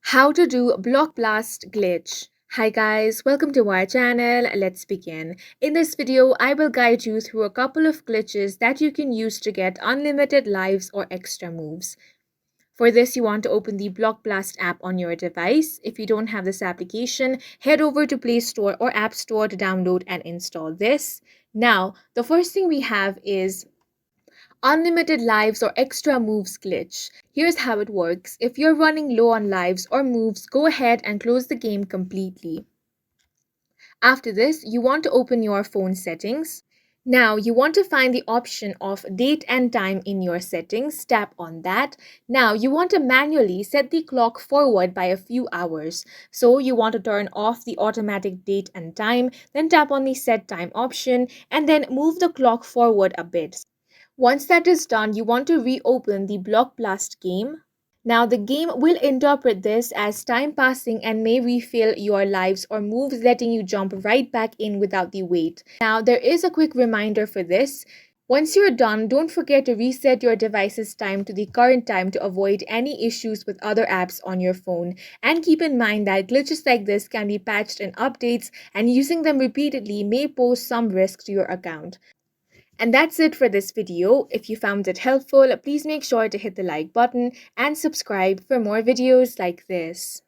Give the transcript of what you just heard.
How to do block blast glitch. Hi guys, welcome to our channel. Let's begin. In this video, I will guide you through a couple of glitches that you can use to get unlimited lives or extra moves. For this, you want to open the Block Blast app on your device. If you don't have this application, head over to Play Store or App Store to download and install this. Now, the first thing we have is Unlimited lives or extra moves glitch. Here's how it works. If you're running low on lives or moves, go ahead and close the game completely. After this, you want to open your phone settings. Now, you want to find the option of date and time in your settings. Tap on that. Now, you want to manually set the clock forward by a few hours. So, you want to turn off the automatic date and time, then tap on the set time option, and then move the clock forward a bit. Once that is done, you want to reopen the Block Blast game. Now, the game will interpret this as time passing and may refill your lives or moves, letting you jump right back in without the wait. Now, there is a quick reminder for this. Once you're done, don't forget to reset your device's time to the current time to avoid any issues with other apps on your phone. And keep in mind that glitches like this can be patched in updates, and using them repeatedly may pose some risk to your account. And that's it for this video. If you found it helpful, please make sure to hit the like button and subscribe for more videos like this.